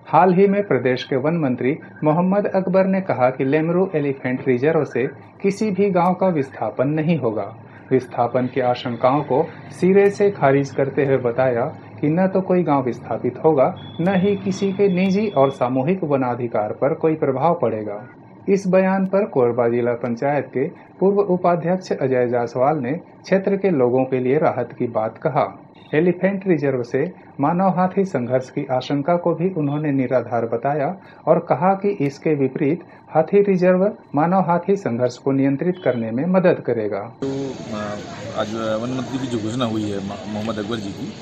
हाल ही में प्रदेश के वन मंत्री मोहम्मद अकबर ने कहा कि लेमरू एलिफेंट रिजर्व से किसी भी गांव का विस्थापन नहीं होगा। विस्थापन की आशंकाओं को सिरे से खारिज करते हुए बताया कि न तो कोई गांव विस्थापित होगा, न ही किसी के निजी और सामूहिक वनाधिकार पर कोई प्रभाव पड़ेगा। इस बयान पर कोरबा जिला पंचायत के पूर्व उपाध्यक्ष अजय जायसवाल ने क्षेत्र के लोगों के लिए राहत की बात कहा। एलिफेंट रिजर्व से मानव हाथी संघर्ष की आशंका को भी उन्होंने निराधार बताया और कहा कि इसके विपरीत हाथी रिजर्व मानव हाथी संघर्ष को नियंत्रित करने में मदद करेगा। तो आज वन मंत्री की जो घोषणा हुई है मोहम्मद अकबर जी की,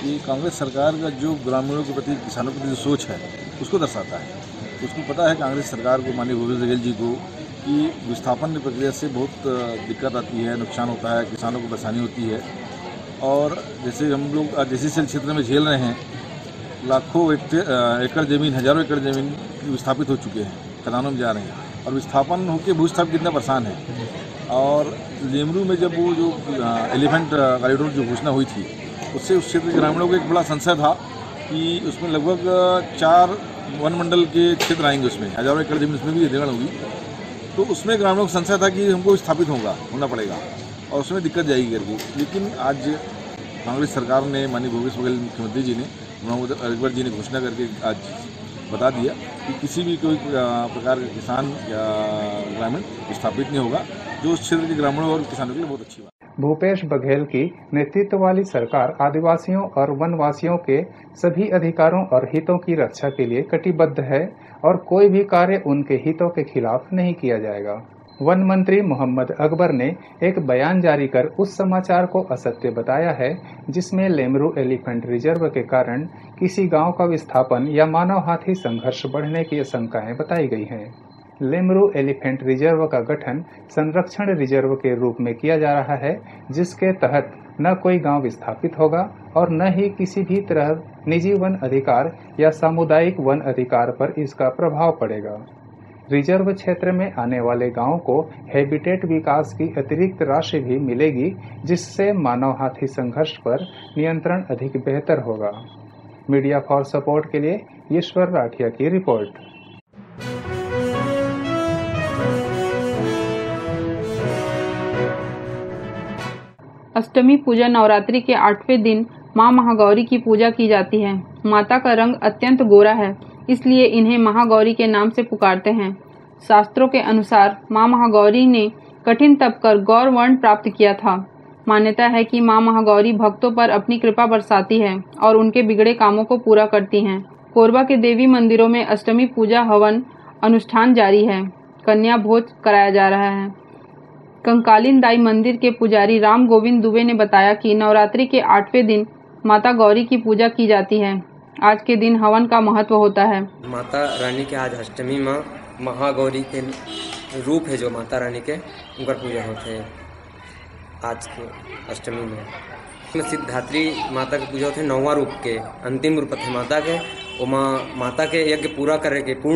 ये कांग्रेस सरकार का जो ग्रामीणों के प्रति, किसानों के प्रति जो सोच है उसको दर्शाता है। उसको पता है कांग्रेस सरकार को, माननीय भूपेश बघेल जी को, कि विस्थापन की प्रक्रिया से बहुत दिक्कत आती है, नुकसान होता है, किसानों को परेशानी होती है। और जैसे हम लोग जैसे क्षेत्र में झेल रहे हैं, लाखों एकड़ ज़मीन, हजारों एकड़ ज़मीन विस्थापित हो चुके हैं, खदानों में जा रहे हैं और विस्थापन होकर भूस्थापित कितना परेशान है। और लेमरू में जब वो जो एलिफेंट कॉरिडोर जो घोषणा हुई थी, उससे उस क्षेत्र के ग्रामीणों को एक बड़ा संशय था कि उसमें लगभग 4 वन मंडल के क्षेत्र आएंगे, उसमें हजारों एकड़ जमीन उसमें भी अधिग्रहण होगी। तो उसमें ग्रामीणों को संशय था कि हमको स्थापित होना पड़ेगा और उसमें दिक्कत जाएगी करके। लेकिन आज कांग्रेस सरकार ने, माननीय भूपेश बघेल मुख्यमंत्री जी ने, मोहम्मद अकबर जी ने घोषणा करके आज बता दिया कि किसी भी कोई प्रकार का किसान या ग्रामीण विस्थापित नहीं होगा, जो उस क्षेत्र के ग्रामीणों और किसानों के लिए बहुत अच्छी बात। भूपेश बघेल की नेतृत्व वाली सरकार आदिवासियों और वनवासियों के सभी अधिकारों और हितों की रक्षा के लिए कटिबद्ध है और कोई भी कार्य उनके हितों के खिलाफ नहीं किया जाएगा। वन मंत्री मोहम्मद अकबर ने एक बयान जारी कर उस समाचार को असत्य बताया है जिसमें लेमरू एलिफेंट रिजर्व के कारण किसी गांव का विस्थापन या मानव हाथी संघर्ष बढ़ने की आशंकाएं बताई गई हैं। लेमरू एलिफेंट रिजर्व का गठन संरक्षण रिजर्व के रूप में किया जा रहा है, जिसके तहत न कोई गांव विस्थापित होगा और न ही किसी भी तरह निजी वन अधिकार या सामुदायिक वन अधिकार पर इसका प्रभाव पड़ेगा। रिजर्व क्षेत्र में आने वाले गांवों को हैबिटेट विकास की अतिरिक्त राशि भी मिलेगी, जिससे मानव हाथी संघर्ष पर नियंत्रण अधिक बेहतर होगा। मीडिया फॉर सपोर्ट के लिए ईश्वर राठिया की रिपोर्ट। अष्टमी पूजा नवरात्रि के 8वें दिन मां महागौरी की पूजा की जाती है। माता का रंग अत्यंत गोरा है, इसलिए इन्हें महागौरी के नाम से पुकारते हैं। शास्त्रों के अनुसार मां महागौरी ने कठिन तप कर गौर वर्ण प्राप्त किया था। मान्यता है कि मां महागौरी भक्तों पर अपनी कृपा बरसाती है और उनके बिगड़े कामों को पूरा करती हैं। कोरबा के देवी मंदिरों में अष्टमी पूजा हवन अनुष्ठान जारी है। कन्या भोज कराया जा रहा है। कंकालीन दाई मंदिर के पुजारी राम गोविंद दुबे ने बताया कि नवरात्रि के 8वें दिन माता गौरी की पूजा की जाती है। आज के दिन हवन का महत्व होता है। माता रानी के आज अष्टमी माँ महागौरी के रूप है, जो माता रानी के उनका पूजा होते हैं आज के अष्टमी में। सिद्धात्री माता की पूजा होते हैं 9वां रूप के, अंतिम रूप थे माता के। वो माता के यज्ञ पूर्ण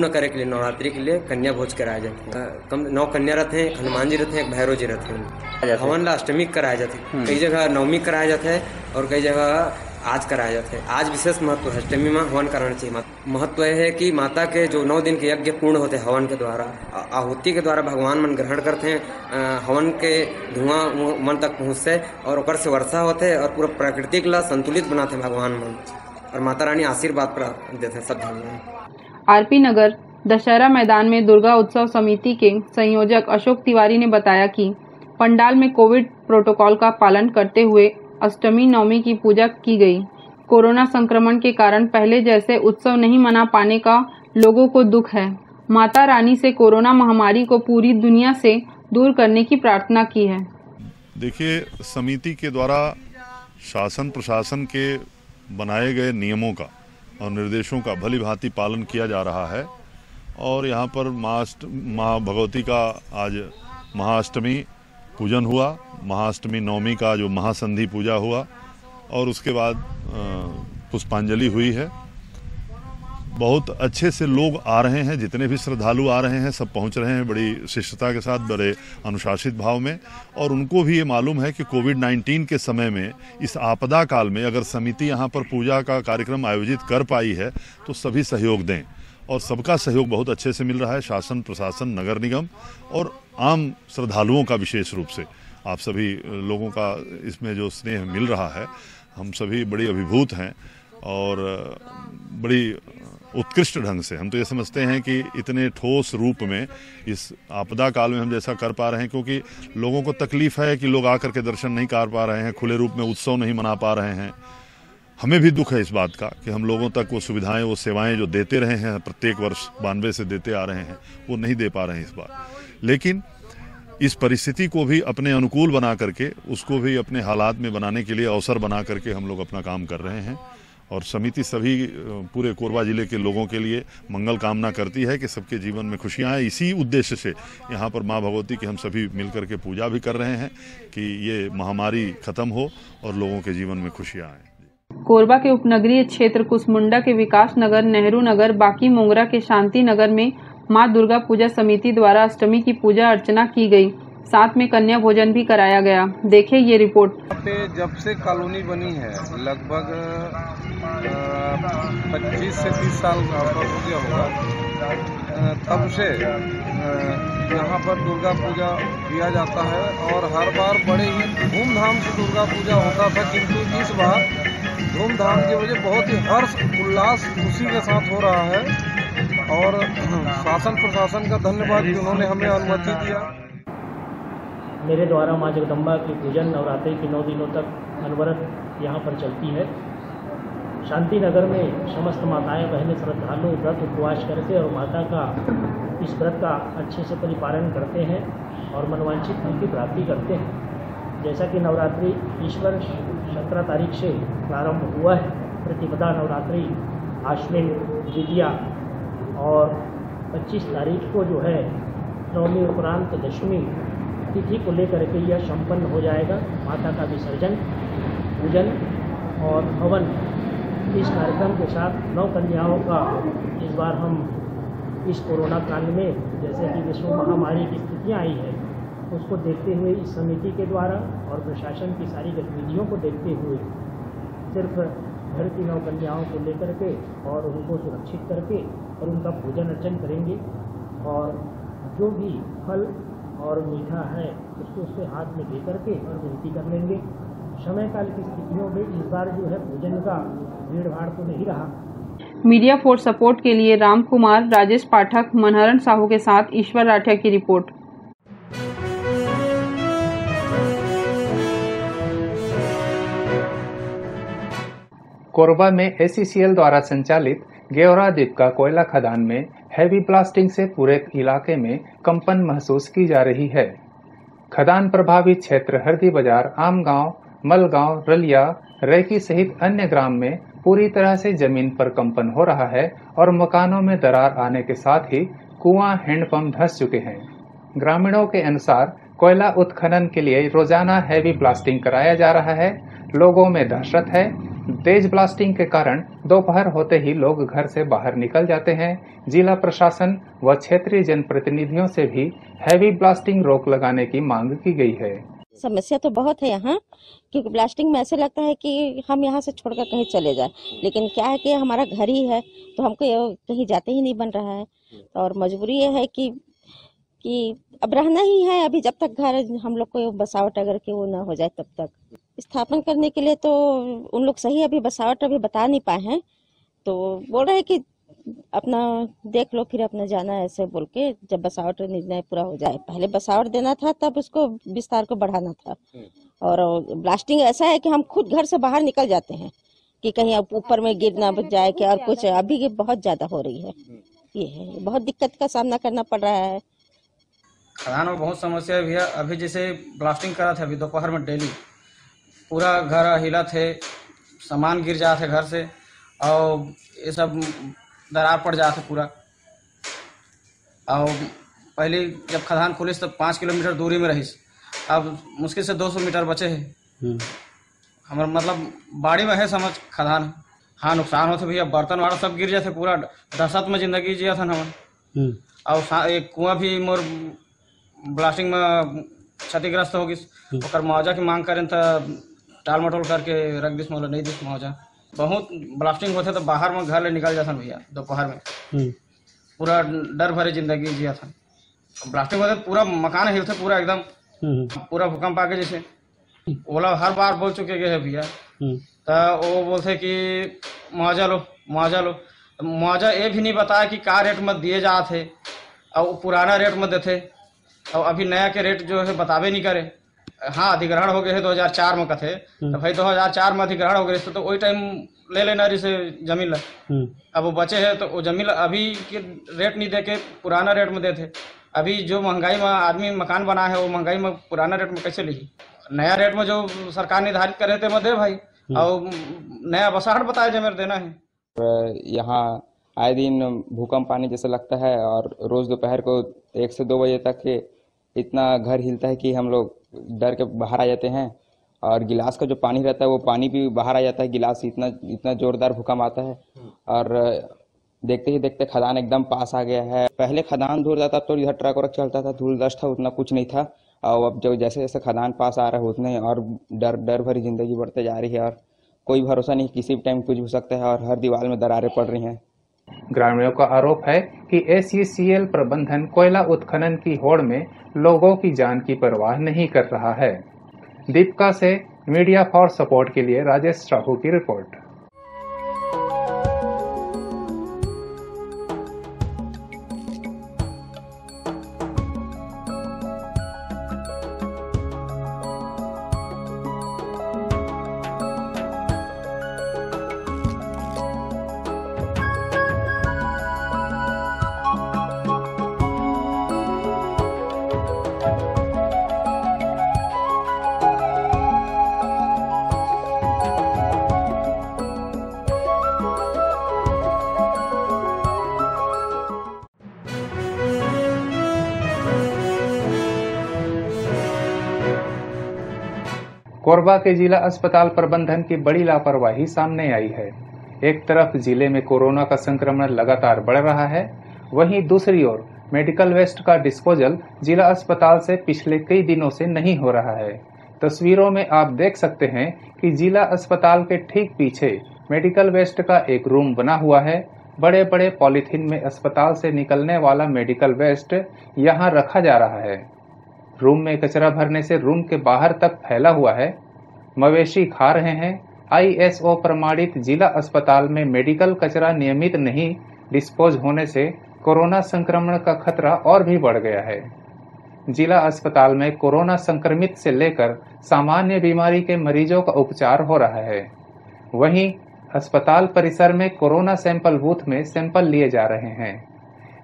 करे के लिए नवरात्रि के लिए कन्या भोज कराया जाता है। 9 कन्या रहते हैं, हनुमान जी रहते हैं, एक भैरव जी रहते हैं। हवन अष्टमी कराया जाता है, कई जगह नवमी कराया जाता है और कई जगह आज कराया जाता है। आज विशेष महत्व है, अष्टमी में हवन कराना चाहिए। महत्व यह है कि माता के जो 9 दिन के यज्ञ पूर्ण होते हैं हवन के द्वारा, आहुति के द्वारा भगवान मन ग्रहण करते हैं। हवन के धुआं मन तक पहुँचते और ओकर से वर्षा होते है और पूरा प्रकृति के लिए संतुलित बनाते हैं भगवान मन, और माता रानी आशीर्वाद प्राप्त देते हैं सब धर्म। आरपी नगर दशहरा मैदान में दुर्गा उत्सव समिति के संयोजक अशोक तिवारी ने बताया कि पंडाल में कोविड प्रोटोकॉल का पालन करते हुए अष्टमी नवमी की पूजा की गई। कोरोना संक्रमण के कारण पहले जैसे उत्सव नहीं मना पाने का लोगों को दुख है। माता रानी से कोरोना महामारी को पूरी दुनिया से दूर करने की प्रार्थना की है। देखिए, समिति के द्वारा शासन प्रशासन के बनाए गए नियमों का और निर्देशों का भली भांति पालन किया जा रहा है और यहाँ पर माँ भगवती का आज महाअष्टमी पूजन हुआ। महाअष्टमी नवमी का जो महासंधि पूजा हुआ और उसके बाद पुष्पांजलि हुई है। बहुत अच्छे से लोग आ रहे हैं, जितने भी श्रद्धालु आ रहे हैं सब पहुंच रहे हैं बड़ी शिष्टता के साथ, बड़े अनुशासित भाव में। और उनको भी ये मालूम है कि कोविड-19 के समय में, इस आपदा काल में अगर समिति यहाँ पर पूजा का कार्यक्रम आयोजित कर पाई है तो सभी सहयोग दें, और सबका सहयोग बहुत अच्छे से मिल रहा है। शासन, प्रशासन, नगर निगम और आम श्रद्धालुओं का विशेष रूप से आप सभी लोगों का इसमें जो स्नेह मिल रहा है, हम सभी बड़ी अभिभूत हैं और बड़ी उत्कृष्ट ढंग से हम तो ये समझते हैं कि इतने ठोस रूप में इस आपदा काल में हम जैसा कर पा रहे हैं, क्योंकि लोगों को तकलीफ है कि लोग आकर के दर्शन नहीं कर पा रहे हैं, खुले रूप में उत्सव नहीं मना पा रहे हैं। हमें भी दुख है इस बात का कि हम लोगों तक वो सुविधाएं, वो सेवाएं जो देते रहे हैं प्रत्येक वर्ष 92 से देते आ रहे हैं, वो नहीं दे पा रहे हैं इस बार। लेकिन इस परिस्थिति को भी अपने अनुकूल बना करके, उसको भी अपने हालात में बनाने के लिए अवसर बना करके हम लोग अपना काम कर रहे हैं। और समिति सभी पूरे कोरबा जिले के लोगों के लिए मंगल कामना करती है कि सबके जीवन में खुशियाँ आए। इसी उद्देश्य से यहाँ पर माँ भगवती की हम सभी मिलकर के पूजा भी कर रहे हैं कि ये महामारी खत्म हो और लोगों के जीवन में खुशियाँ आए। कोरबा के उपनगरीय क्षेत्र कुसमुंडा के विकास नगर, नेहरू नगर, बाकी मोंगरा के शांति नगर में माँ दुर्गा पूजा समिति द्वारा अष्टमी की पूजा अर्चना की गई, साथ में कन्या भोजन भी कराया गया। देखिए ये रिपोर्ट। पे जब से कॉलोनी बनी है लगभग 25 से 30 साल हो गया होगा, तब से यहाँ पर दुर्गा पूजा किया जाता है और हर बार बड़े ही धूमधाम से दुर्गा पूजा होता था। किंतु इस बार धूमधाम की वजह बहुत ही हर्ष उल्लास खुशी के साथ हो रहा है और शासन प्रशासन का धन्यवाद कि उन्होंने हमें अनुमति दिया। मेरे द्वारा माँ जगदम्बा की पूजन नवरात्रि के 9 दिनों तक अनवरत यहाँ पर चलती है। शांति नगर में समस्त माताएं बहनें श्रद्धालु व्रत उपवास करके और माता का इस व्रत का अच्छे से परिपालन करते हैं और मनवांछित फल की प्राप्ति करते हैं। जैसा कि नवरात्रि ईश्वर 17 तारीख से प्रारंभ हुआ है, प्रतिपदा नवरात्रि, आश्विन द्वितीया और 25 तारीख को जो है नवमी उपरांत दशमी तिथि को लेकर के यह संपन्न हो जाएगा। माता का विसर्जन, पूजन और हवन, इस कार्यक्रम के साथ 9 कन्याओं का इस बार हम इस कोरोना काल में, जैसे कि विश्व महामारी की स्थितियाँ आई है, उसको देखते हुए इस समिति के द्वारा और प्रशासन की सारी गतिविधियों को देखते हुए सिर्फ घर की 9 कन्याओं को लेकर के और उनको सुरक्षित करके और उनका पूजन अर्चन करेंगे और जो भी फल और मीठा है उसको उसके हाथ में दे करके और विनती कर लेंगे। समय काल की स्थितियों में इस बार जो है पूजन का भीड़ भाड़ तो नहीं रहा। मीडिया फॉर सपोर्ट के लिए राम कुमार, राजेश पाठक, मनहरन साहू के साथ ईश्वर राठिया की रिपोर्ट। कोरबा में ACCL द्वारा संचालित गेवरा द्वीप का कोयला खदान में हैवी ब्लास्टिंग से पूरे इलाके में कंपन महसूस की जा रही है। खदान प्रभावित क्षेत्र हरदी बाजार, आमगांव, मलगांव, रलिया, रैकी सहित अन्य ग्राम में पूरी तरह से जमीन पर कंपन हो रहा है और मकानों में दरार आने के साथ ही कुआं, हैंडपंप धंस चुके हैं। ग्रामीणों के अनुसार कोयला उत्खनन के लिए रोजाना हैवी ब्लास्टिंग कराया जा रहा है। लोगों में दहशत है। तेज ब्लास्टिंग के कारण दोपहर होते ही लोग घर से बाहर निकल जाते हैं। जिला प्रशासन व क्षेत्रीय जनप्रतिनिधियों से भी हैवी ब्लास्टिंग रोक लगाने की मांग की गई है। समस्या तो बहुत है यहाँ, क्योंकि ब्लास्टिंग में ऐसे लगता है कि हम यहाँ से छोड़कर कहीं चले जाए, लेकिन क्या है कि हमारा घर ही है तो हमको कहीं जाते ही नहीं बन रहा है और मजबूरी ये है कि अब रहना ही है। अभी जब तक घर हम लोग को बसावट अगर के वो ना हो जाए तब तक स्थापन करने के लिए तो उन लोग सही अभी बसावट अभी बता नहीं पाए हैं, तो बोल रहे हैं कि अपना देख लो फिर अपना जाना, ऐसे बोल के जब बसावट निर्णय पूरा हो जाए। पहले बसावट देना था तब उसको विस्तार को बढ़ाना था। और ब्लास्टिंग ऐसा है कि हम खुद घर से बाहर निकल जाते हैं कि कहीं ऊपर में गिर ना जाए कि और कुछ। अभी बहुत ज्यादा हो रही है, ये है बहुत दिक्कत का सामना करना पड़ रहा है। खदान में बहुत समस्या भी है। अभी जैसे ब्लास्टिंग करा था अभी दोपहर में डेली पूरा घर हिला थे, सामान गिर जा थे घर से और ये सब दरार पड़ जा थे पूरा। और पहले जब खदान खुली तब 5 किलोमीटर दूरी में रही, अब मुश्किल से 200 मीटर बचे है। हमारा मतलब बाड़ी में है समझ खदान, हाँ नुकसान होते भैया, बर्तन वाड़ा सब गिर जाते, पूरा दहशत में जिंदगी जिया था हमन। और एक कुआं भी मोर ब्लास्टिंग में क्षतिग्रस्त हो गई, और मुआवजा की मांग करें तो टाल मटोल करके रख दिस, मोला नहीं दिस मुआवजा। बहुत ब्लास्टिंग होते तो बाहर में घर ले निकल जाता भैया, दोपहर में पूरा डर भरे जिंदगी जिया था। ब्लास्टिंग होते पूरा मकान हिलते, पूरा एकदम पूरा भूकंप आके जैसे। ओला हर बार बोल चुके गए हैं भैया, तो वो बोलते कि मुआवजा लो मुआवजा लो। मुआवजा ये भी नहीं बताया कि क्या रेट में दिए जाते, और पुराना रेट में देते, और अभी नया के रेट जो है बतावे नहीं करे। हाँ अधिग्रहण हो गए है 2004 में कथे, तो भाई 2004 में अधिग्रहण हो गए तो वही टाइम ले लेना रिसे जमीन ला। अब वो बचे है तो वो जमीन अभी के रेट नहीं दे के पुराना रेट में देते। अभी जो महंगाई में आदमी मकान बना है, वो महंगाई में पुराना रेट में कैसे ली? नया रेट में जो सरकार निर्धारित करे थे मैं दे भाई, और नया बसाहट बताया जो मेरे देना है। यहाँ आए दिन भूकंप आने जैसा लगता है, और रोज दोपहर को 1 से 2 बजे तक के इतना घर हिलता है कि हम लोग डर के बाहर आ जाते हैं। और गिलास का जो पानी रहता है वो पानी भी बाहर आ जाता है, गिलास इतना जोरदार भूकंप आता है। और देखते ही देखते खदान एकदम पास आ गया है। पहले खदान दूर जाता तो इधर ट्रक वरक चलता था, धूल दस्त था, उतना कुछ नहीं था। और अब जो जैसे जैसे खदान पास आ रहा है उतने और डर भरी जिंदगी बढ़ते जा रही है, और कोई भरोसा नहीं, किसी भी टाइम कुछ हो सकता है, और हर दीवार में दरारें पड़ रही हैं। ग्रामीणों का आरोप है कि SECL प्रबंधन कोयला उत्खनन की होड़ में लोगों की जान की परवाह नहीं कर रहा है। दीपका से मीडिया फॉर सपोर्ट के लिए राजेश साहू की रिपोर्ट। कोरबा के जिला अस्पताल प्रबंधन की बड़ी लापरवाही सामने आई है। एक तरफ जिले में कोरोना का संक्रमण लगातार बढ़ रहा है, वहीं दूसरी ओर मेडिकल वेस्ट का डिस्पोजल जिला अस्पताल से पिछले कई दिनों से नहीं हो रहा है। तस्वीरों में आप देख सकते हैं कि जिला अस्पताल के ठीक पीछे मेडिकल वेस्ट का एक रूम बना हुआ है। बड़े बड़े पॉलीथीन में अस्पताल से निकलने वाला मेडिकल वेस्ट यहाँ रखा जा रहा है। रूम में कचरा भरने से रूम के बाहर तक फैला हुआ है। मवेशी खा रहे हैं। ISO प्रमाणित जिला अस्पताल में मेडिकल कचरा नियमित नहीं डिस्पोज होने से कोरोना संक्रमण का खतरा और भी बढ़ गया है। जिला अस्पताल में कोरोना संक्रमित से लेकर सामान्य बीमारी के मरीजों का उपचार हो रहा है। वहीं अस्पताल परिसर में कोरोना सैंपल बूथ में सैंपल लिए जा रहे हैं।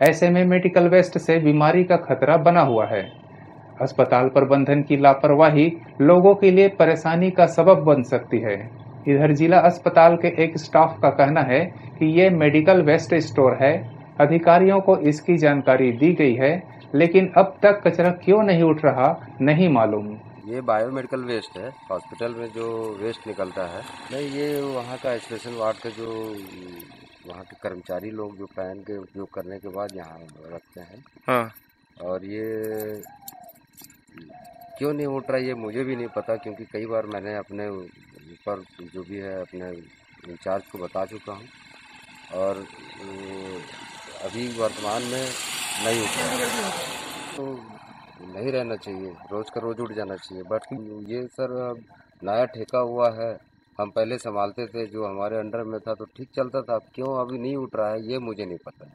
ऐसे में मेडिकल वेस्ट से बीमारी का खतरा बना हुआ है। अस्पताल प्रबंधन की लापरवाही लोगों के लिए परेशानी का सबब बन सकती है। इधर जिला अस्पताल के एक स्टाफ का कहना है कि ये मेडिकल वेस्ट स्टोर है। अधिकारियों को इसकी जानकारी दी गई है, लेकिन अब तक कचरा क्यों नहीं उठ रहा नहीं मालूम। ये बायोमेडिकल वेस्ट है, हॉस्पिटल में जो वेस्ट निकलता है। नहीं, ये वहाँ का आइसोलेशन वार्ड का जो वहाँ के कर्मचारी लोग जो पैन के उपयोग करने के बाद यहाँ रखते हैं। हाँ। और ये क्यों नहीं उठ रहा ये मुझे भी नहीं पता, क्योंकि कई बार मैंने अपने ऊपर जो भी है अपने इंचार्ज को बता चुका हूँ, और अभी वर्तमान में नहीं उठ रहा। तो नहीं रहना चाहिए, रोज़ का रोज़ उठ जाना चाहिए। बट ये सर अब नया ठेका हुआ है, हम पहले संभालते थे, जो हमारे अंडर में था तो ठीक चलता था। क्यों अभी नहीं उठ रहा है ये मुझे नहीं पता।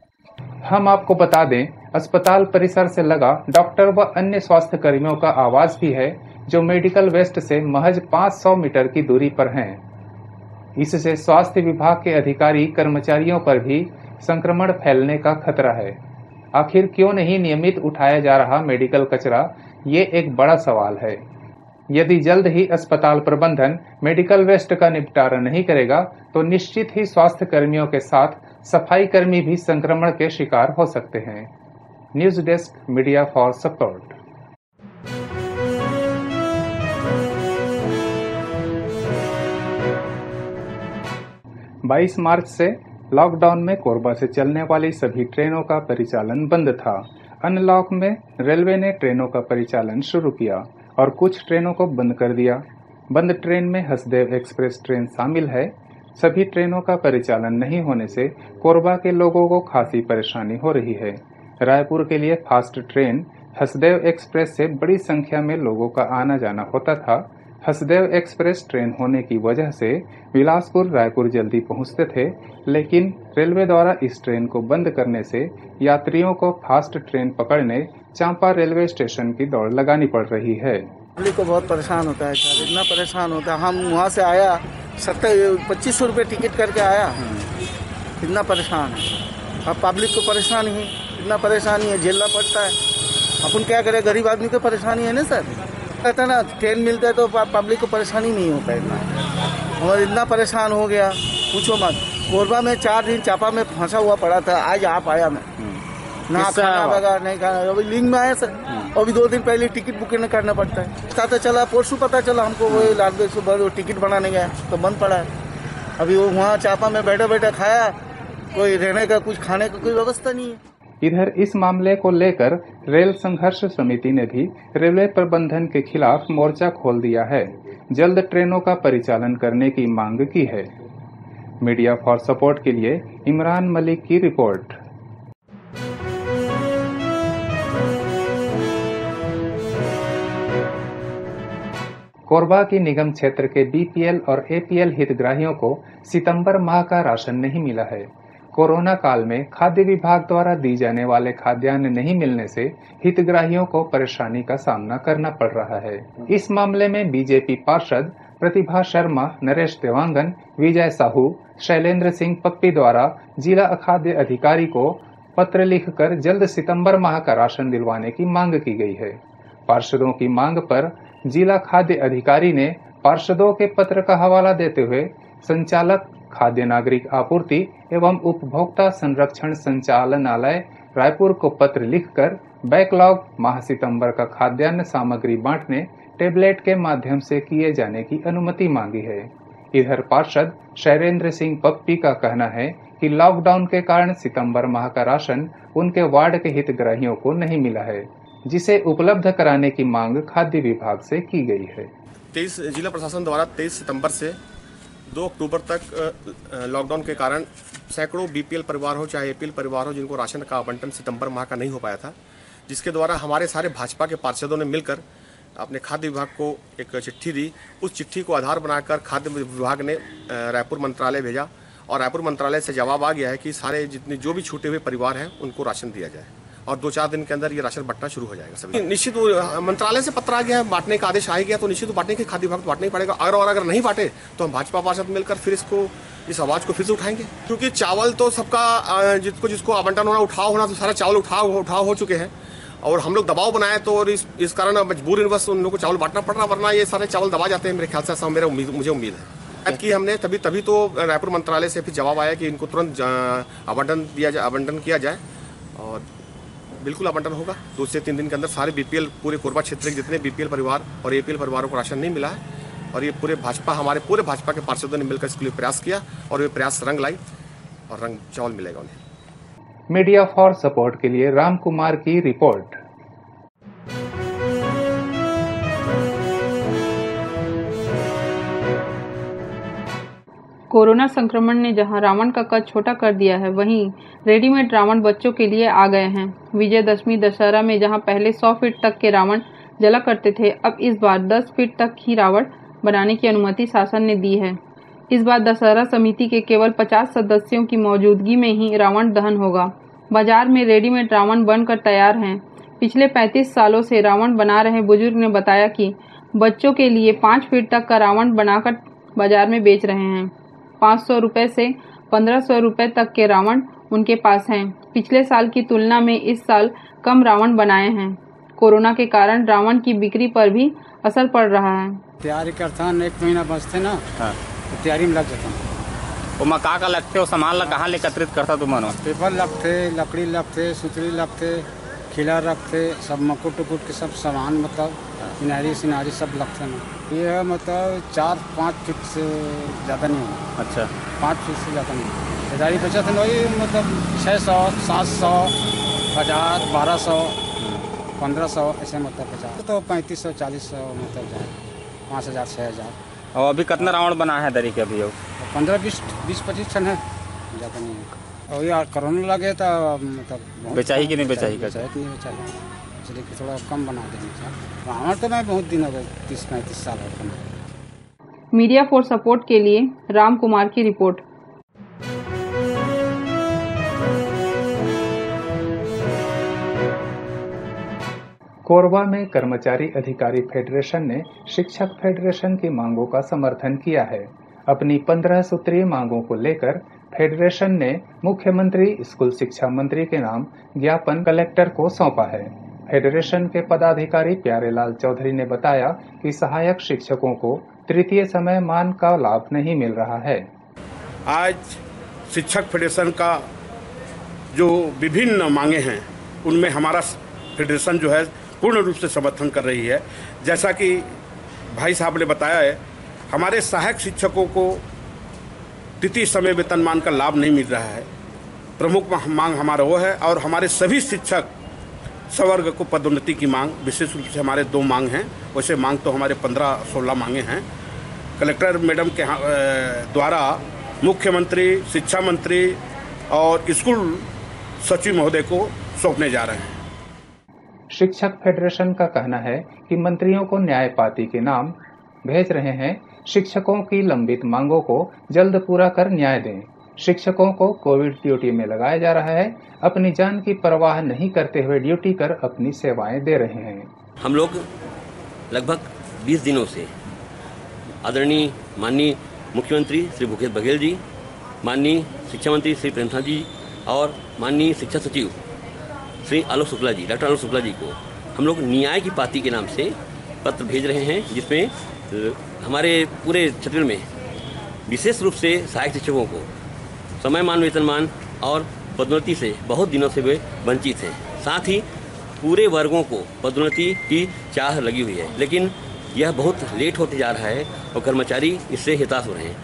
हम आपको बता दें, अस्पताल परिसर से लगा डॉक्टर व अन्य स्वास्थ्य कर्मियों का आवास भी है, जो मेडिकल वेस्ट से महज 500 मीटर की दूरी पर हैं। इससे स्वास्थ्य विभाग के अधिकारी कर्मचारियों पर भी संक्रमण फैलने का खतरा है। आखिर क्यों नहीं नियमित उठाया जा रहा मेडिकल कचरा, ये एक बड़ा सवाल है। यदि जल्द ही अस्पताल प्रबंधन मेडिकल वेस्ट का निपटारा नहीं करेगा तो निश्चित ही स्वास्थ्य कर्मियों के साथ सफाई कर्मी भी संक्रमण के शिकार हो सकते हैं। News desk, media for support. 22 मार्च से लॉकडाउन में कोरबा से चलने वाली सभी ट्रेनों का परिचालन बंद था। अनलॉक में रेलवे ने ट्रेनों का परिचालन शुरू किया और कुछ ट्रेनों को बंद कर दिया। बंद ट्रेन में हसदेव एक्सप्रेस ट्रेन शामिल है। सभी ट्रेनों का परिचालन नहीं होने से कोरबा के लोगों को खासी परेशानी हो रही है। रायपुर के लिए फास्ट ट्रेन हसदेव एक्सप्रेस से बड़ी संख्या में लोगों का आना जाना होता था। हसदेव एक्सप्रेस ट्रेन होने की वजह से बिलासपुर रायपुर जल्दी पहुंचते थे, लेकिन रेलवे द्वारा इस ट्रेन को बंद करने से यात्रियों को फास्ट ट्रेन पकड़ने चांपा रेलवे स्टेशन की दौड़ लगानी पड़ रही है। पब्लिक को बहुत परेशान होता है सर, इतना परेशान होता है। हम वहाँ से आया 2500 रुपये टिकट करके आया, इतना परेशान है। अब पब्लिक को परेशानी है, इतना परेशानी है, झेलना पड़ता है। अपन क्या करें, गरीब आदमी को परेशानी है ना सर। कहता ना ट्रेन मिलता है तो पब्लिक को परेशानी नहीं होता है इतना। और इतना परेशान हो गया पूछो मत। कोरबा में 4 दिन चापा में फंसा हुआ पड़ा था, आज आप आया मैं ना खाना वगैरह नहीं खाना। अभी लिंक में आया सर, अभी 2 दिन पहले टिकट बुकिंग करना पड़ता है। पता चला परसों पता चला हमको, वो लालबाग से टिकट बनाने गया तो बंद पड़ा है। अभी वो वहाँ चापा में बैठा बैठा खाया, कोई रहने का कुछ खाने का कोई व्यवस्था नहीं है। इधर इस मामले को लेकर रेल संघर्ष समिति ने भी रेलवे प्रबंधन के खिलाफ मोर्चा खोल दिया है। जल्द ट्रेनों का परिचालन करने की मांग की है। मीडिया फॉर सपोर्ट के लिए इमरान मलिक की रिपोर्ट। कोरबा की निगम क्षेत्र के बीपीएल और एपीएल हितग्राहियों को सितंबर माह का राशन नहीं मिला है। कोरोना काल में खाद्य विभाग द्वारा दी जाने वाले खाद्यान्न नहीं मिलने से हितग्राहियों को परेशानी का सामना करना पड़ रहा है। इस मामले में बीजेपी पार्षद प्रतिभा शर्मा, नरेश देवांगन, विजय साहू, शैलेंद्र सिंह पप्पी द्वारा जिला खाद्य अधिकारी को पत्र लिखकर जल्द सितंबर माह का राशन दिलवाने की मांग की गई है। पार्षदों की मांग पर जिला खाद्य अधिकारी ने पार्षदों के पत्र का हवाला देते हुए संचालक खाद्य नागरिक आपूर्ति एवं उपभोक्ता संरक्षण संचालनालय रायपुर को पत्र लिखकर बैकलॉग माह सितंबर का खाद्यान्न सामग्री बांटने टेबलेट के माध्यम से किए जाने की अनुमति मांगी है। इधर पार्षद शैलेंद्र सिंह पप्पी का कहना है कि लॉकडाउन के कारण सितंबर माह का राशन उनके वार्ड के हितग्राहियों को नहीं मिला है, जिसे उपलब्ध कराने की मांग खाद्य विभाग से की गई है। 23 जिला प्रशासन द्वारा 23 सितंबर से 2 अक्टूबर तक लॉकडाउन के कारण सैकड़ों बीपीएल परिवार हो चाहे एपीएल परिवार हो, जिनको राशन का आवंटन सितंबर माह का नहीं हो पाया था, जिसके द्वारा हमारे सारे भाजपा के पार्षदों ने मिलकर अपने खाद्य विभाग को एक चिट्ठी दी। उस चिट्ठी को आधार बनाकर खाद्य विभाग ने रायपुर मंत्रालय भेजा और रायपुर मंत्रालय से जवाब आ गया है कि सारे जितने जो भी छूटे हुए परिवार हैं उनको राशन दिया जाए और 2-4 दिन के अंदर ये राशन बंटना शुरू हो जाएगा। सभी निश्चित मंत्रालय से पत्र आ गया है, बांटने का आदेश आ गया, तो निश्चित बांटने के खाद्य विभाग तो बांटना ही पड़ेगा। अगर नहीं बांटे तो हम भाजपा पार्षद मिलकर फिर इस आवाज को फिर से उठाएंगे, क्योंकि चावल तो सबका जिसको आवंटन होना उठाव होना तो सारा चावल उठाव हो चुके हैं और हम लोग दबाव बनाए तो और इस कारण मजबूरी बस उन लोगों को चावल बांटना पड़ रहा, वरना ये सारे चावल दबा जाते हैं मेरे ख्याल से। मुझे उम्मीद है कि हमने तभी तो रायपुर मंत्रालय से फिर जवाब आया कि इनको तुरंत आवंटन किया जाए और बिल्कुल आवंटन होगा। 2 से 3 दिन के अंदर सारे बीपीएल पूरे कोरबा क्षेत्र के जितने बीपीएल परिवार और एपीएल परिवारों को राशन नहीं मिला है और ये हमारे पूरे भाजपा के पार्षदों ने मिलकर इसके लिए प्रयास किया और ये प्रयास रंग लाई और रंग चावल मिलेगा उन्हें। मीडिया फॉर सपोर्ट के लिए राम कुमार की रिपोर्ट। कोरोना संक्रमण ने जहां रावण का कद छोटा कर दिया है, वहीं रेडीमेड रावण बच्चों के लिए आ गए हैं। विजयदशमी दशहरा में जहां पहले 100 फीट तक के रावण जला करते थे, अब इस बार 10 फीट तक ही रावण बनाने की अनुमति शासन ने दी है। इस बार दशहरा समिति के केवल 50 सदस्यों की मौजूदगी में ही रावण दहन होगा। बाजार में रेडीमेड रावण बनकर तैयार हैं। पिछले 35 सालों से रावण बना रहे बुजुर्ग ने बताया कि बच्चों के लिए 5 फीट तक का रावण बनाकर बाजार में बेच रहे हैं। 500 रुपए से 1500 रुपए तक के रावण उनके पास हैं। पिछले साल की तुलना में इस साल कम रावण बनाए हैं। कोरोना के कारण रावण की बिक्री पर भी असर पड़ रहा है। तैयारी करता है, 1 महीना बचते ना, तो तैयारी में लग जाता हूँ। वो मका का लगते हो सामान कहाँ एकत्रित करता तुम? पेपर लगते, लकड़ी लगते, सुतरी लगते, खिला रखते सब मकुट उकुट के सब सामान मतलब किनारी सिनारी सब लगते हैं। ये मतलब 4-5 फीट से ज़्यादा नहीं है। अच्छा 5 फीट से ज़्यादा नहीं। खिलाड़ी बचत है वही मतलब 600, 700, 1000, 1200, 1500 ऐसे मतलब 50 तो 3500, 4000 मतलब जाए 5000, 6000। और अभी कितना राउंड बना है दरी के अभी? 15-20-25 टन है, ज़्यादा नहीं है। और यार कोरोना लगे तो मतलब बेचाही कि नहीं बेचाही? बेचाही कि नहीं बेचाही, इसलिए कि थोड़ा कम बना देना। हमारे तो मैं बहुत दिन हो गए, 30-35 साल हो गए। मीडिया फॉर सपोर्ट के लिए राम कुमार की रिपोर्ट। कोरबा में कर्मचारी अधिकारी फेडरेशन ने शिक्षक फेडरेशन की मांगों का समर्थन किया है। अपनी 15 सूत्रीय मांगों को लेकर फेडरेशन ने मुख्यमंत्री स्कूल शिक्षा मंत्री के नाम ज्ञापन कलेक्टर को सौंपा है। फेडरेशन के पदाधिकारी प्यारेलाल चौधरी ने बताया कि सहायक शिक्षकों को तृतीय समय मान का लाभ नहीं मिल रहा है। आज शिक्षक फेडरेशन का जो विभिन्न मांगे हैं उनमें हमारा फेडरेशन जो है पूर्ण रूप से समर्थन कर रही है। जैसा कि भाई साहब ने बताया है, हमारे सहायक शिक्षकों को तृतीय समय वेतनमान का लाभ नहीं मिल रहा है। प्रमुख मांग हमारा वो है और हमारे सभी शिक्षक सवर्ग को पदोन्नति की मांग, विशेष रूप से हमारे 2 मांग हैं। वैसे मांग तो हमारे 15-16 मांगे हैं। कलेक्टर मैडम के द्वारा मुख्यमंत्री, शिक्षा मंत्री और स्कूल सचिव महोदय को सौंपने जा रहे हैं। शिक्षक फेडरेशन का कहना है कि मंत्रियों को न्यायपाती के नाम भेज रहे हैं। शिक्षकों की लंबित मांगों को जल्द पूरा कर न्याय दें। शिक्षकों को कोविड ड्यूटी में लगाया जा रहा है। अपनी जान की परवाह नहीं करते हुए ड्यूटी कर अपनी सेवाएं दे रहे हैं। हम लोग लगभग 20 दिनों से आदरणीय माननीय मुख्यमंत्री श्री भूपेश बघेल जी, माननीय शिक्षा मंत्री श्री प्रेमचंद जी और माननीय शिक्षा सचिव श्री आलोक शुक्ला जी, डॉक्टर आलोक शुक्ला जी को हम लोग न्याय की पाती के नाम से पत्र भेज रहे हैं, जिसमें हमारे पूरे क्षेत्र में विशेष रूप से सहायक शिक्षकों को समयमान, वेतनमान और पदोन्नति से बहुत दिनों से वे वंचित हैं। साथ ही पूरे वर्गों को पदोन्नति की चाह लगी हुई है, लेकिन यह बहुत लेट होते जा रहा है और कर्मचारी इससे हताश हो रहे हैं।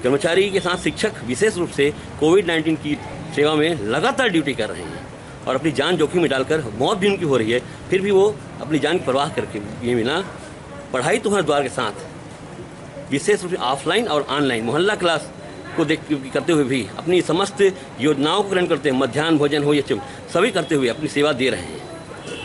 कर्मचारी के साथ शिक्षक विशेष रूप से कोविड-19 की सेवा में लगातार ड्यूटी कर रहे हैं और अपनी जान जोखिम में डालकर मौत भी उनकी हो रही है, फिर भी वो अपनी जान की परवाह करके ये बिना पढ़ाई तुम्हारे द्वार के साथ विशेष रूप से ऑफलाइन और ऑनलाइन मोहल्ला क्लास को करते हुए भी अपनी समस्त योजनाओं को ग्रहण करते हैं, मध्याह्न भोजन हो या सभी करते हुए अपनी सेवा दे रहे हैं।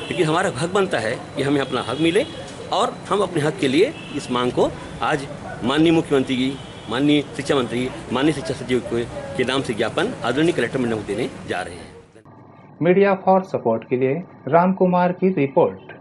लेकिन हमारा हक बनता है कि हमें अपना हक मिले और हम अपने हक के लिए इस मांग को आज माननीय मुख्यमंत्री जी, माननीय शिक्षा मंत्री, माननीय शिक्षा सचिव के नाम से ज्ञापन आदरणीय कलेक्टर मैडम को देने जा रहे हैं। मीडिया फॉर सपोर्ट के लिए राम कुमार की रिपोर्ट।